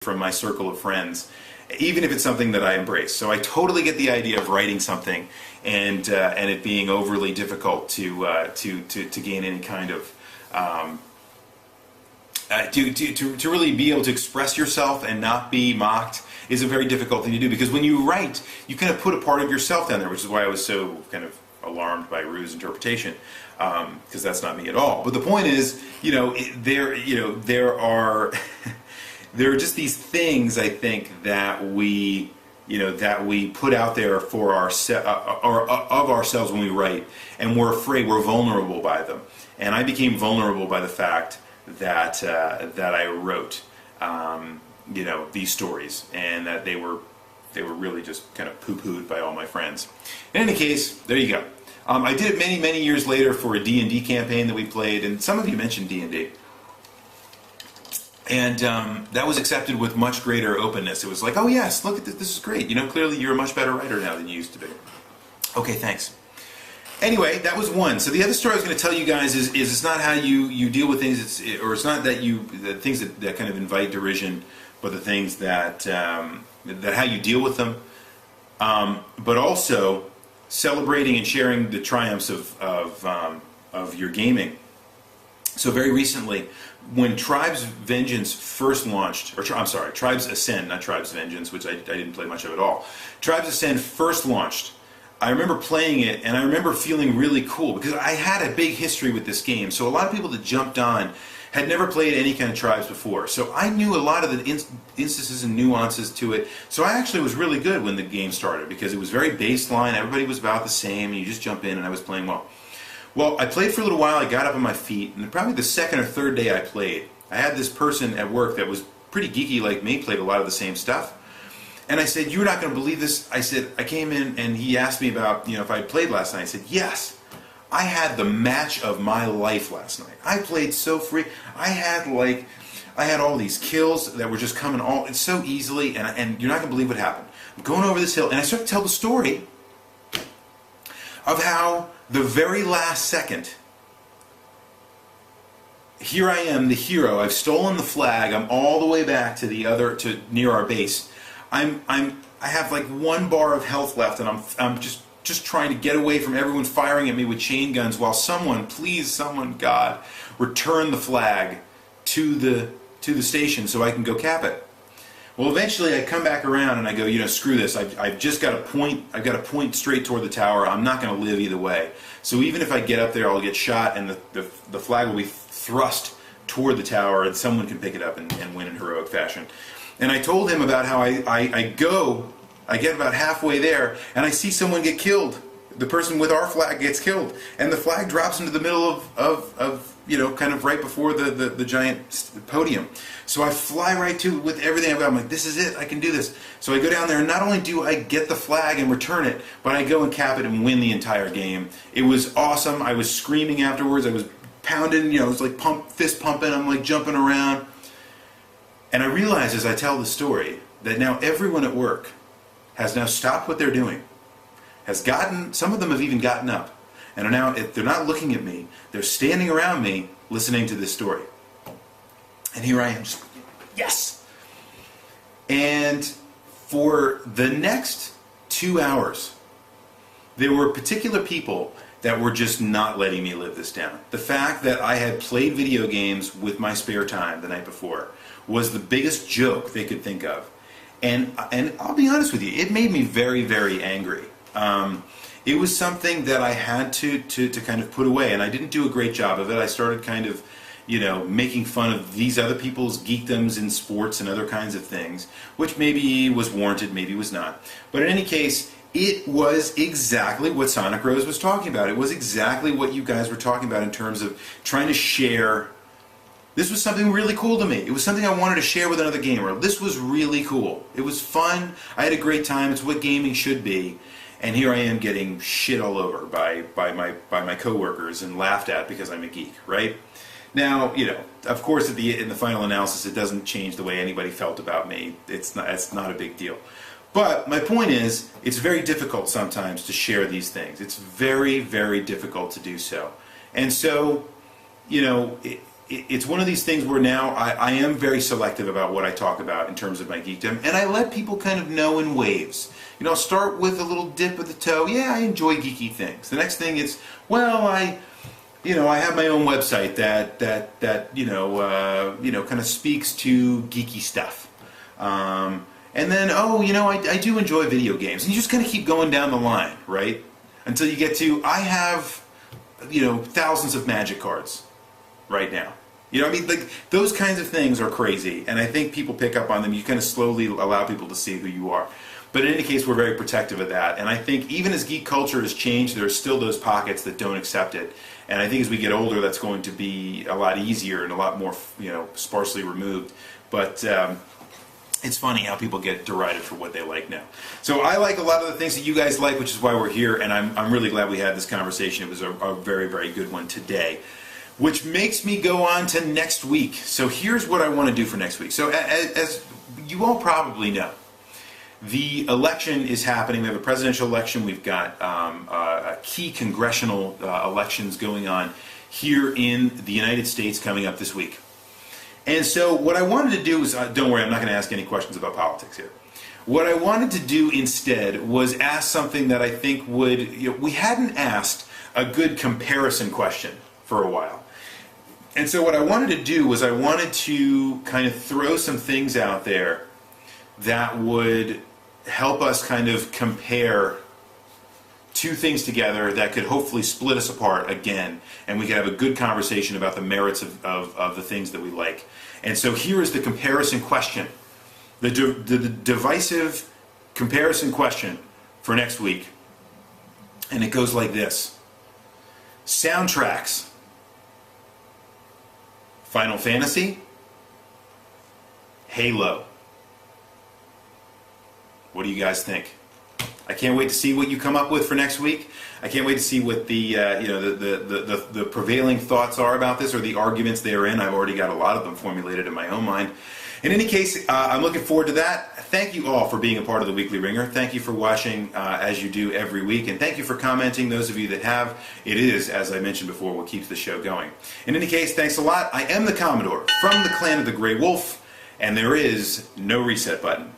from my circle of friends, even if it's something that I embrace. So I totally get the idea of writing something and it being overly difficult to gain any kind of to really be able to express yourself and not be mocked is a very difficult thing to do, because when you write, you kind of put a part of yourself down there, which is why I was so kind of alarmed by Rue's interpretation, because that's not me at all. But the point is, there are there are just these things, I think, that we put out there for of ourselves when we write, and we're afraid, we're vulnerable by them. And I became vulnerable by the fact that I wrote these stories, and that they were really just kind of poo-pooed by all my friends. In any case, there you go. I did it many years later for a D&D campaign that we played, and some of you mentioned D&D. And that was accepted with much greater openness. It was like, oh yes, look at this, this is great. Clearly you're a much better writer now than you used to be. Okay, thanks. Anyway, that was one. So the other story I was going to tell you guys is it's not how you deal with things, it's not that the things that kind of invite derision, but the things that how you deal with them, but also celebrating and sharing the triumphs of your gaming. So very recently, when Tribes Vengeance first launched, Tribes Ascend, not Tribes Vengeance, which I didn't play much of at all. Tribes Ascend first launched. I remember playing it, and I remember feeling really cool, because I had a big history with this game. So a lot of people that jumped on had never played any kind of Tribes before. So I knew a lot of the instances and nuances to it. So I actually was really good when the game started, because it was very baseline, everybody was about the same, and you just jump in, and I was playing well. Well, I played for a little while, I got up on my feet, and probably the second or third day I played, I had this person at work that was pretty geeky like me, played a lot of the same stuff. And I said, you're not going to believe this. I said, I came in and he asked me about, if I had played last night. I said, yes, I had the match of my life last night. I played so free. I had all these kills that were just coming so easily, and you're not going to believe what happened. I'm going over this hill, and I start to tell the story of how the very last second, here I am, the hero. I've stolen the flag. I'm all the way back to near our base. I have like 1 bar of health left, and I'm just trying to get away from everyone firing at me with chain guns, while someone, please someone, God, return the flag to the station so I can go cap it. Well, eventually I come back around and I go, screw this. I've just got to point. I've got to point straight toward the tower. I'm not going to live either way. So even if I get up there, I'll get shot, and the flag will be thrust toward the tower, and someone can pick it up and win in heroic fashion. And I told him about how I get about halfway there, and I see someone get killed. The person with our flag gets killed, and the flag drops into the middle of kind of right before the giant podium. So I fly right to with everything I've got. I'm like, this is it, I can do this. So I go down there, and not only do I get the flag and return it, but I go and cap it and win the entire game. It was awesome. I was screaming afterwards. I was pounding, it was like fist pumping. I'm like jumping around. And I realize as I tell the story that now everyone at work has now stopped what they're doing, some of them have even gotten up, and are now, if they're not looking at me, they're standing around me listening to this story. And here I am, just, yes! And for the next 2 hours, there were particular people that were just not letting me live this down. The fact that I had played video games with my spare time the night before was the biggest joke they could think of. And I'll be honest with you, it made me very, very angry. It was something that I had to kind of put away, and I didn't do a great job of it. I started kind of, making fun of these other people's geekdoms in sports and other kinds of things, which maybe was warranted, maybe was not. But in any case, it was exactly what Sonic Rose was talking about. It was exactly what you guys were talking about in terms of trying to share. This was something really cool to me. It was something I wanted to share with another gamer. This was really cool. It was fun. I had a great time. It's what gaming should be. And here I am getting shit all over by my coworkers and laughed at because I'm a geek, right? Now, of course, in the final analysis, it doesn't change the way anybody felt about me. It's not a big deal. But my point is, it's very difficult sometimes to share these things. It's very, very difficult to do so. And so, it's one of these things where now I am very selective about what I talk about in terms of my geekdom, and I let people kind of know in waves. You know, I'll start with a little dip of the toe. Yeah, I enjoy geeky things. The next thing is, well, I have my own website that kind of speaks to geeky stuff. And then, I do enjoy video games. And you just kind of keep going down the line, right? Until you get to, I have, thousands of magic cards right now. You know what I mean? Like, those kinds of things are crazy. And I think people pick up on them. You kind of slowly allow people to see who you are. But in any case, we're very protective of that. And I think even as geek culture has changed, there are still those pockets that don't accept it. And I think as we get older, that's going to be a lot easier and a lot more, sparsely removed. But it's funny how people get derided for what they like now. So I like a lot of the things that you guys like, which is why we're here. And I'm really glad we had this conversation. It was a very, very good one today. Which makes me go on to next week. So here's what I want to do for next week. So as you all probably know, the election is happening. We have a presidential election. We've got key congressional elections going on here in the United States coming up this week. And so what I wanted to do is, don't worry, I'm not going to ask any questions about politics here. What I wanted to do instead was ask something that I think would, we hadn't asked a good comparison question for a while. And so what I wanted to do was I wanted to kind of throw some things out there that would help us kind of compare two things together that could hopefully split us apart again, and we could have a good conversation about the merits of the things that we like. And so here is the comparison question, the divisive comparison question for next week. And it goes like this. Soundtracks. Final Fantasy. Halo. What do you guys think? I can't wait to see what you come up with for next week. I can't wait to see what the the prevailing thoughts are about this, or the arguments therein. I've already got a lot of them formulated in my own mind. In any case, I'm looking forward to that. Thank you all for being a part of the Weekly Ringer. Thank you for watching as you do every week, and thank you for commenting, those of you that have. It is, as I mentioned before, what keeps the show going. In any case, thanks a lot. I am the Commodore from the clan of the Grey Wolf, and there is no reset button.